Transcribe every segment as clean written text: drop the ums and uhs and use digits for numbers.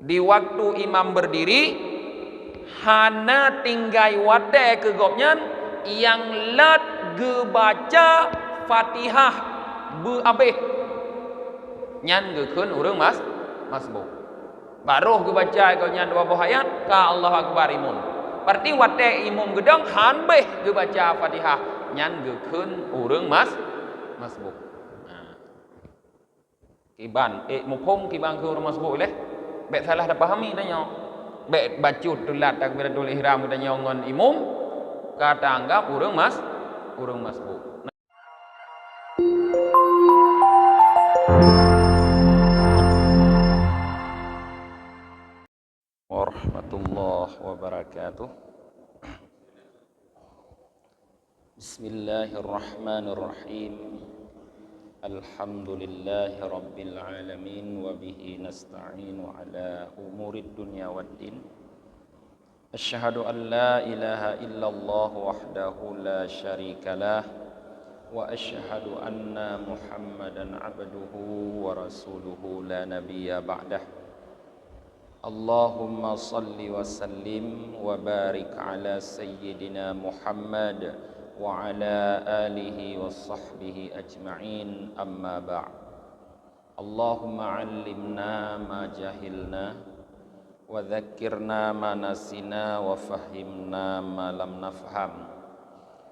Di waktu imam berdiri, hana tinggai wadai ke gopnya yang lat ge baca Fatihah bu abeh nyan ge keun urang masbuk. Baruh ge baca kau nyan dua buah ayat ka Allah Akbar imum. Berarti wadai imum gedang han beh ge baca Fatihah nyan ge keun urang masbuk. Nah. Kiban muphum kiban ke urang masbuk leh. Bek salah dah pahami tanya. Bek bacut tulat takbiratul ihram tanya ngon imum kata anggap urang masbuk. Warahmatullahi wabarakatuh. Bismillahirrahmanirrahim. Alhamdulillahi rabbil alamin wa bihi nasta'inu ala umurid dunya waddin. Asyhadu an la ilaha illallah wahdahu la syarikalah wa asyhadu anna Muhammadan abduhu wa rasuluhu la nabiyya ba'dah. Allahumma salli wa sallim wa barik ala sayyidina Muhammad wa ala alihi wa sahbihi ajma'in, amma ba'd. Allahumma 'allimna ma jahilna wa dhakkirna ma nasina wa fahhimna ma lam nafham.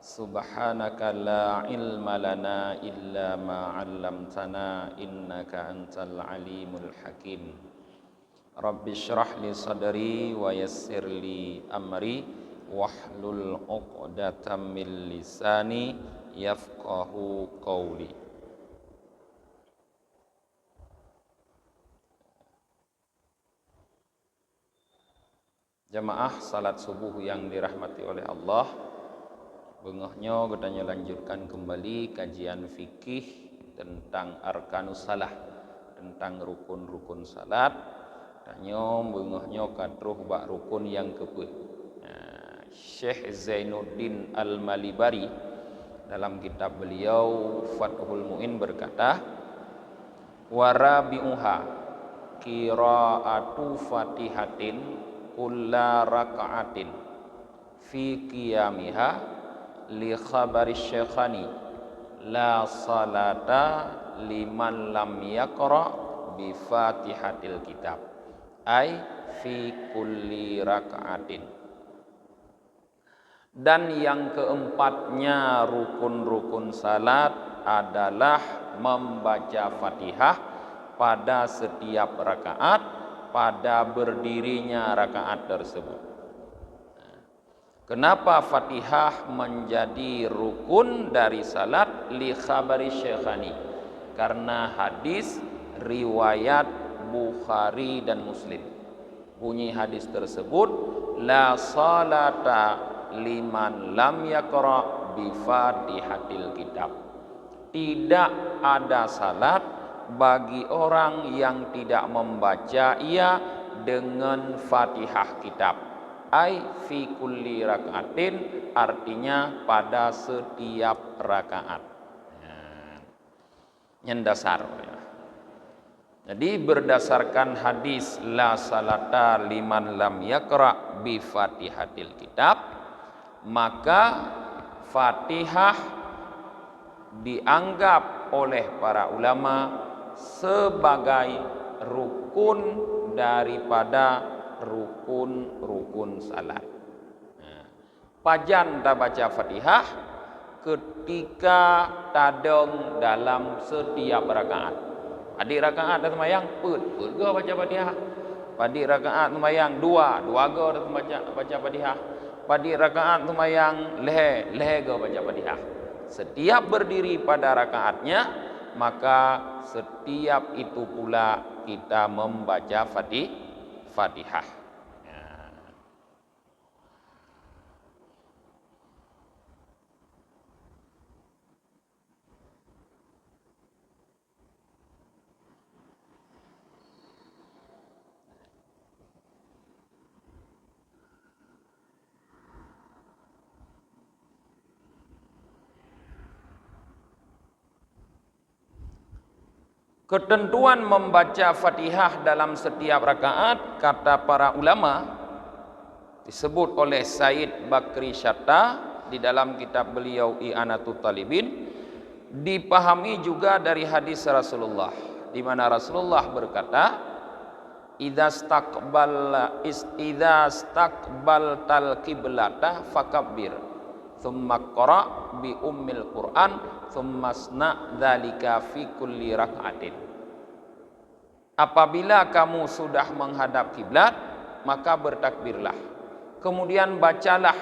Subhanaka la ilma lana illa ma 'allamtana innaka antal alimul hakim. Rabbi syrah li sadri wa yassir li amri wahlul 'uqdatam min lisani yafqahu qawli. Jamaah salat subuh yang dirahmati oleh Allah, bengahnya kita lanjutkan kembali kajian fikih tentang arkanus salah, tentang rukun-rukun salat. Tanya bengahnya katruh bak rukun yang kepe. Syekh Zainuddin Al-Malibari dalam kitab beliau Fathul Mu'in berkata, warabi'uha qira'atu fatihatin kulla raka'atin fi qiyamiha li khabari syekhani la salata liman lam yaqra bi fatihatil kitab ay fi kulli raka'atin. Dan yang keempatnya rukun-rukun salat adalah membaca Fatihah pada setiap rakaat, pada berdirinya rakaat tersebut. Kenapa Fatihah menjadi rukun dari salat? Li khabari syekhani, karena hadis riwayat Bukhari dan Muslim. Bunyi hadis tersebut, la salata liman lam yaqra bi fatihatil kitab. Tidak ada salat bagi orang yang tidak membaca ia dengan Fatihah kitab. Ai fi kulli rakaatin, artinya pada setiap rakaat. Nyendasar. Jadi berdasarkan hadis la salata liman lam yaqra bi fatihatil kitab, maka Fatihah dianggap oleh para ulama sebagai rukun daripada rukun-rukun salat. Pajan tak baca Fatihah ketika tadong dalam setiap rakaat. Adik rakaat dah sembahyang put ke baca Fatihah. Pada rakaat sembahyang dua ke dah baca Fatihah. Pada rakaat sembahyang leh ke baca Fatihah. Setiap berdiri pada rakaatnya, maka setiap itu pula kita membaca Fatihah. Ketentuan membaca Fatihah dalam setiap rakaat, kata para ulama, disebut oleh Said Bakri Syatta di dalam kitab beliau I'anatul Talibin, dipahami juga dari hadis Rasulullah, di mana Rasulullah berkata, idza staqbaltal qiblata fakabbir thumma qra bi ummil Qur'an thumma sna dzalika fi kulli rak'atin. Apabila kamu sudah menghadap kiblat, maka bertakbirlah, kemudian bacalah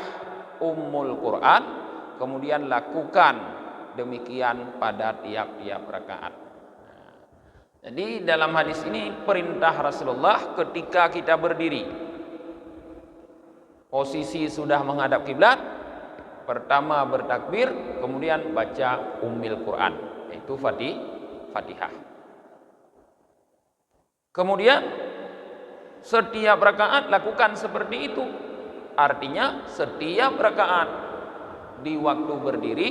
ummul Qur'an, kemudian lakukan demikian pada tiap-tiap rakaat. Jadi dalam hadis ini perintah Rasulullah ketika kita berdiri, posisi sudah menghadap kiblat, pertama bertakbir, kemudian baca ummil Quran, yaitu Fatihah. Kemudian setiap rakaat lakukan seperti itu. Artinya setiap rakaat di waktu berdiri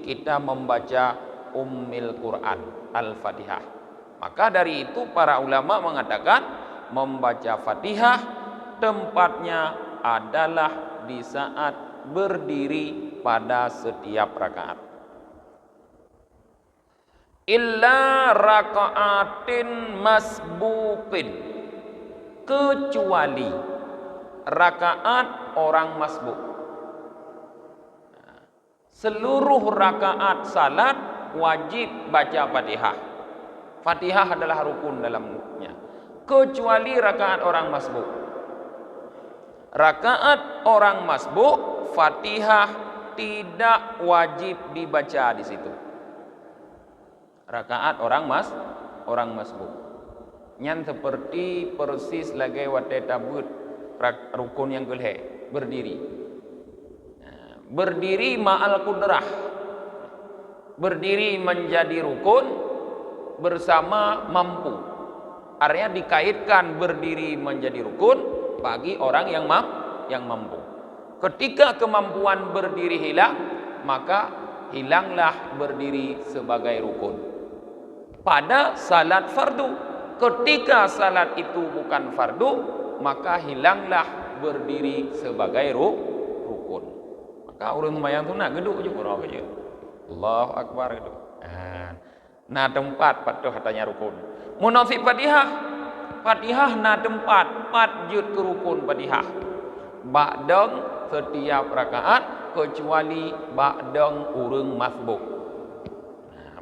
kita membaca ummil Quran, Al-Fatihah. Maka dari itu para ulama mengatakan membaca Fatihah tempatnya adalah di saat berdiri pada setiap rakaat. Illa raka'atin masbuqin, kecuali rakaat orang masbuk. Seluruh rakaat salat wajib baca Fatihah. Fatihah adalah rukun dalamnya, kecuali rakaat orang masbuk. Rakaat orang masbuk, Fatihah tidak wajib dibaca di situ. Rakaat orang masbuk. Nyan seperti persis lagi wate tabut rukun yang kelih, berdiri. Berdiri ma'al kudrah. Berdiri menjadi rukun bersama mampu. Artinya dikaitkan berdiri menjadi rukun bagi orang yang mampu. Ketika kemampuan berdiri hilang, maka hilanglah berdiri sebagai rukun. Pada salat fardu, ketika salat itu bukan fardu, maka hilanglah berdiri sebagai rukun. Maka orang sembahyang tu nak geduk je kurang aja. Allahu Akbar geduk. Nah tempat patuh katanya rukun. Munafik Fatihah na tempat patjut ke rukun Fatihah. Ba'dang setiap rakaat kecuali ba'dang urang masbuk.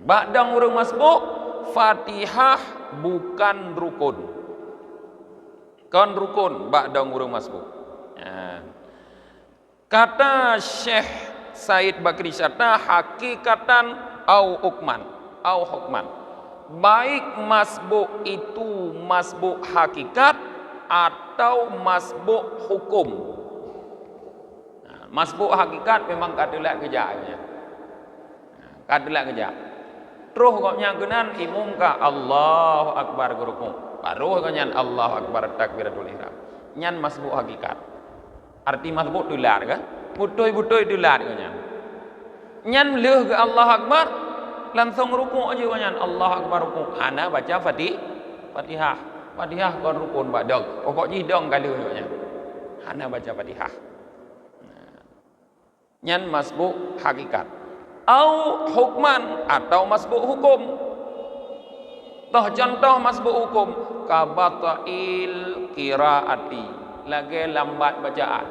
Ba'dang urang masbuk, Fatihah bukan rukun. Kan rukun ba'dang urang masbuk. Kata Syekh Said Bakri Syatta, hakikatan au hukman. Baik masbuk itu masbuk hakikat atau masbuk hukum. Masbuk hakikat memang kadelak kejaknya. Kadelak kejak. Terus koknya genan imum ka Allahu Akbar gerukung. Baru koknya Allahu Akbar takbiratul ihram. Nyan masbuk hakikat. Arti masbuk dular ka? Butoi dular koknya. Nyan leuh ke Allahu Akbar langsung rukuk aja kanyan Allah Akbar rukuk. Ana baca Fatihah. Fatihah kon rukun badang. Pokok jidong kali nya. Ana baca Fatihah. Nyan masbuk hakikat. Au hukman atau masbuk hukum. Toh contoh masbuk hukum kabatail qiraati. Lagi lambat bacaan.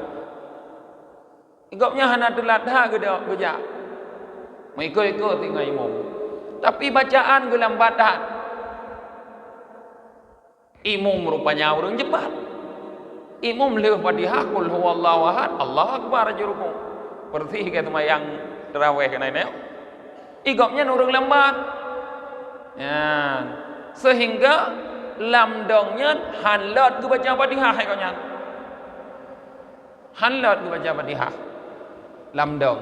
Igopnya hana telat ha geja. Mengikut tinggal imam. Tapi bacaan gelambatan. Imam rupanya orang cepat. Imam leh Fatihah qul huwallahu ahad, Allahu Akbar jurukum. Perti kata yang tarawih kena ini. Igopnya orang lambat. Ya. Sehingga lamdongnya hanlat ke baca Fatihah kanya. Hanlat ke baca Fatihah. Lamdong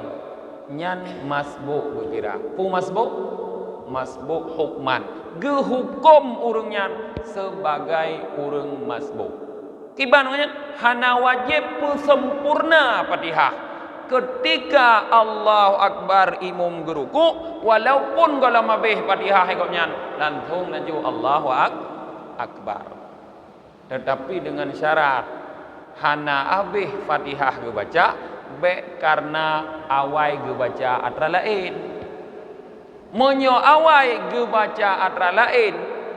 nyan masbuk berkira. Pu masbuk hukman. Ge hukum urangnya sebagai urang masbuk. Kibannya hana wajib sempurna Fatihah. ketika Allahu Akbar imum geruku walaupun kalau mabih Fatihah ikutnya langsung laju Allahu Akbar, tetapi dengan syarat hana abih Fatihah gebaca be karena awai gebaca atra lain menyo awai gebaca atra lain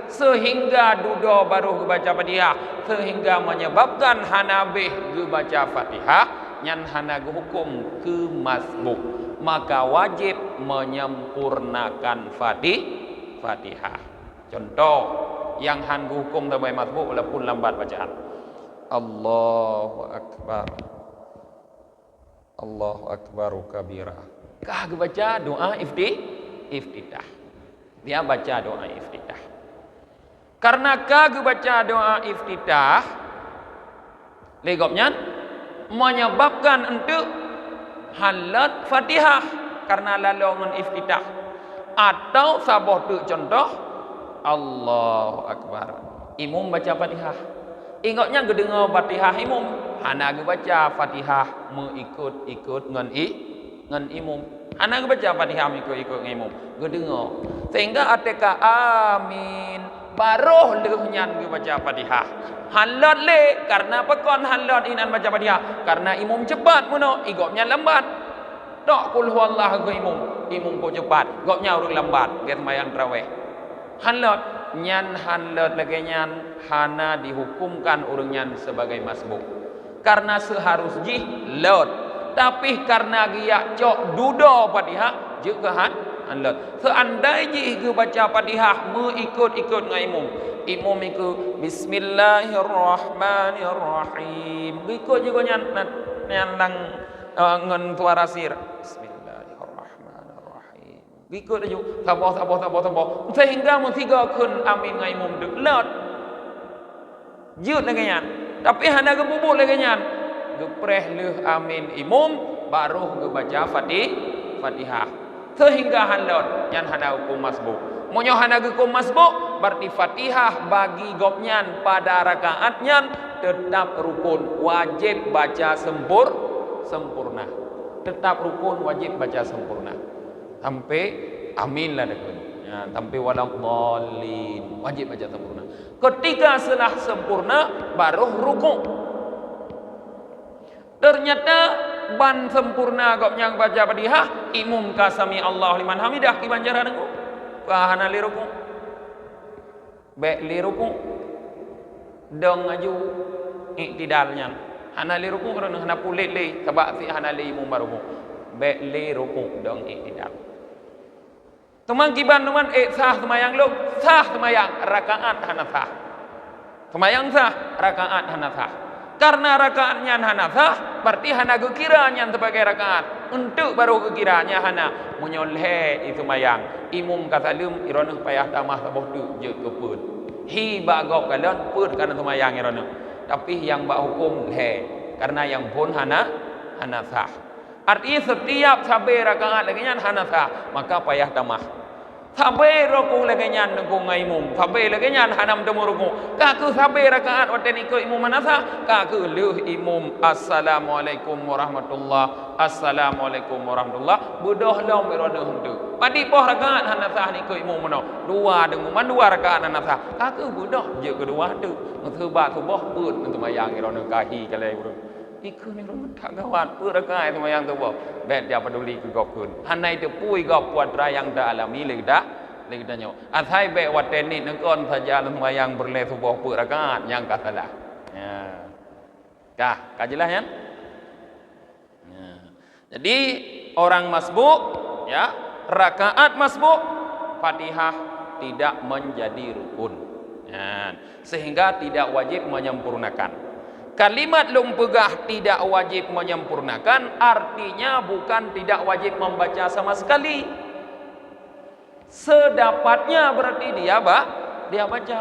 sehingga dudo baru gebaca Fatihah sehingga menyebabkan hana abih gebaca Fatihah nyan hana hukum ke masbuk, maka wajib menyempurnakan Fatihah. Contoh yang han hukum tabai masbuk walaupun lambat bacaan. Allahu Akbar, Allahu Akbaru kabira. Kah baca doa iftitah. Dia baca doa iftitah. Karena kah baca doa iftitah, legopnya menyebabkan untuk halat Fatihah karena lalongan iftitah atau sabah tu contoh Allahu Akbar imum baca Fatihah ingatnya gedengar Fatihah imum hana baca Fatihah mengikut-ikut ngan imum hana baca Fatihah mengikut-ikut ngan imum gedengar sehingga ateka amin baruh lehnya baca Fatihah halat le karena pekon halat inan baca Fatihah karena imum cepat muno igopnya lambat tok kul huwallahu ke imum ko cepat gopnya urung lambat get mayang tarawih halat nyan halat lagi nyan hana dihukumkan urung nyan sebagai masbuk karena seharusnya lot tapi karena dia cok dudo Fatihah juga halat seandainya iku baca Fatihah mengikut-ikut dengan imum ikut bismillahirrahmanirrahim ikut juga nyan ngan suara sir bismillahirrahmanirrahim ikut aja sabah sehingga musiga kun amin ngai imum deklot jut lagi nyan tapi hana gebubuk lagi nyan gepreh leh amin imum baru gebaca Fatihah sehingga hanlot nyan hana hukum masbuk monyo hana hukum masbuk berarti Fatihah bagi gopnyan pada rakaatnya tetap rukun wajib baca sempurna tetap rukun wajib baca sempurna sampai amin lah dekun ya, sampai waladhdallin wajib baca sempurna ketika setelah sempurna baru rukun ternyata ban sempurna gopnya baca Fatihah imum kasami Allah liman hamidah ki banjaran aku kahana li rukun be li rukun dong aju iktidalnya hana li rukun kerana hana pulit li sebab si hana li imum baruku be li rukun dong iktidal teman kiban teman sah semayang lu sah semayang rakaat hana sah semayang sah rakaat hana sah karena rakaatnya hana sah berarti hana kekiranya sebagai rakaat untuk baru kekiranya hana menyoleh itu mayang imum kasalum irona payah tamah sabah tu je keput hi bagok kalon put karena semayang irona tapi yang bak hukum leh karena yang pun hana sah artinya setiap sabai rakaat lagi nya hana sah maka payah tamah sabai ruku lagi nya nunggu ngaimum sabai lagi nya hanam temu ruku kaku sabai rakaat waten ikut imum hana sah kaku leuh imum assalamualaikum warahmatullah budoh long irona hentu padi poh rakaat hana sah ni ikut imum mano dua dengu man dua rakaat hana sah kaku budoh je kedua tu Muthubat tubuh pun untuk mayang irona kahi kalai bro. Iku ni rumah tak gawat pun rakai tu mayang tubuh. Bet dia peduli ke gop kun. Hanai tu pui gop puat rayang dah alami lagi dah nyo. Athai be waten ni nengkon saja tu mayang berle tubuh pun rakat yang kata salah. Ya. Kah, kajilah ya. Ya. Jadi orang masbuk ya, rakaat masbuk Fatihah tidak menjadi rukun. Ya, sehingga tidak wajib menyempurnakan. Kalimat lumpegah tidak wajib menyempurnakan artinya bukan tidak wajib membaca sama sekali. Sedapatnya berarti dia baca.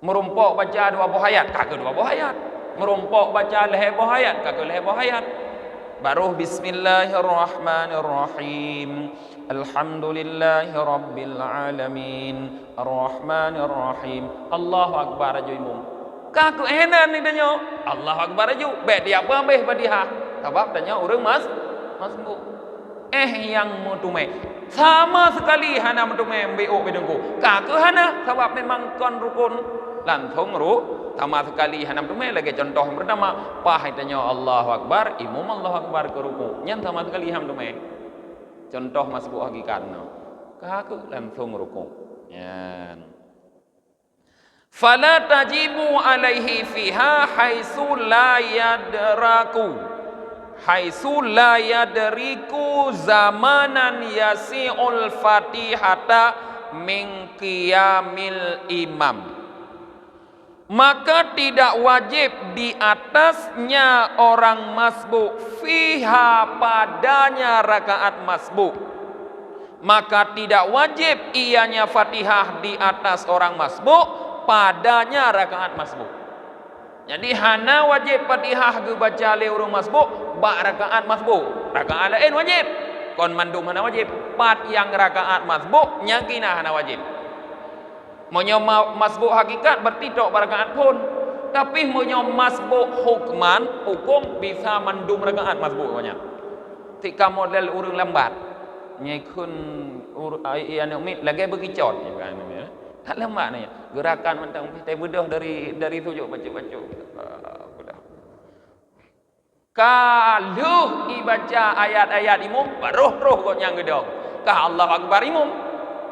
Merumpok baca dua buah ayat, kagak dua buah ayat. Merumpok baca leher buah ayat, kagak leher buah ayat. Baru bismillahirrahmanirrahim. Alhamdulillahi rabbil alamin. Ar-Rahmanir-Rahim. Allahu akbar aja imum. Kaku enan ni danyo. Allahu akbar aja. Baik dia apa ambeh Fatihah. sebab tanya orang masbuk. Yang mutume sama sekali hana mutume mbeo bedengku. Ka ke hana sebab memang kon rukun lantong ru sama sekali hana mutume lagi contoh yang pertama pahai tanya Allahu Akbar imam Allahu Akbar ke ruku nyan sama sekali ham mutume. Contoh masbuk hakikatna. Ka ke lantong ruku. Yan. Fala tajibu alaihi fiha haitsu la yadriku zamanan yasi'ul fatihata min qiyamil imam. Maka tidak wajib di atasnya orang masbuk fiha padanya rakaat masbuk. Maka tidak wajib ianya Fatihah di atas orang masbuk padanya rakaat masbuk. Jadi hana wajib Fatihah ke baca le urang masbuk ba rakaat masbuk. Rakaat lain wajib. Kon mandum hana wajib. Pat yang rakaat masbuk nyakina hana wajib. Monyo masbuk hakikat berarti tok rakaat pun. Tapi monyo masbuk hukman hukum bisa mandum rakaat masbuk banyak. Tika model urang lambat. Nyekun ian umit lagi berkicot ya kan namanya. Tak lemah ni. Gerakan mentang kita mudah dari tujuk baca-baca. Kalau ibaca ayat-ayat imam baru roh kau nyang gedong. Ka Allah Akbar imam.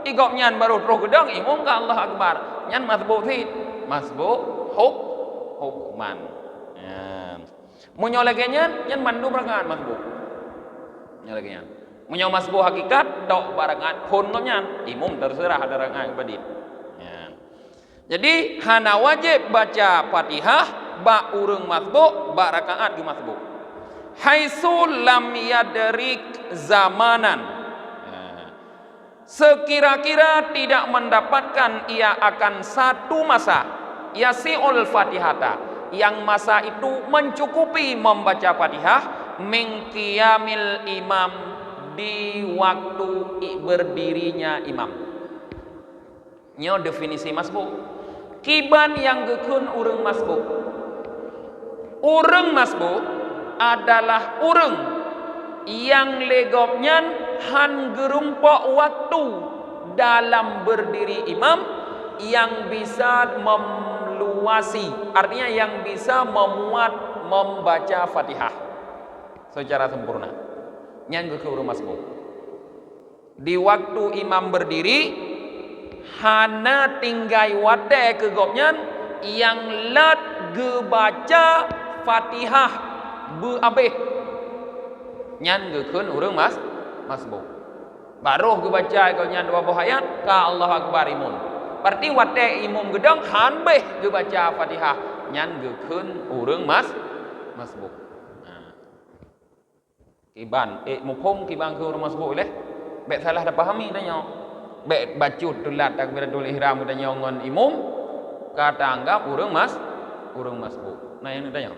Igop nyan baru roh gedong imam ka Allah Akbar. Nyan masbuk fit. Masbuk hukman. Ya. Munyo lagi nyan mandum rakaat masbuk. Nyan lagi nyan. Munyo masbuk hakikat tok barangan pun nyan imam terserah ada rakaat badit. Jadi hana wajib baca Fatihah ba urang masbuk ba rakaat ge masbuk. Haitsu lam yadrik zamanan. Sekira-kira tidak mendapatkan ia akan satu masa yasi'ul fatihata yang masa itu mencukupi membaca Fatihah min qiyamil imam di waktu berdirinya imam. Nyo definisi masbuk. Kiban yang gekun urang masbuk. Urang masbuk adalah urang yang legopnya han gerumpok waktu dalam berdiri imam yang bisa meluasi, artinya yang bisa memuat membaca Fatihah secara sempurna. Nyan gekun urang masbuk. Di waktu imam berdiri hana tinggai wate ke gopnyan yang lat gebaca Fatihah bu abeh nyan gekeun urang masbuk baruh gebaca kau nyan dua buah ayat ka Allah Akbar imam berarti wate imam gedang han beh gebaca Fatihah nyan gekeun urang masbuk. Kiban mukhum kiban ke urang masbuk leh bek salah dah pahami tanya baik bacut tulat takbiratul ihram dan nyongon imam kata anggap urang masbuk. Nah yang ditanya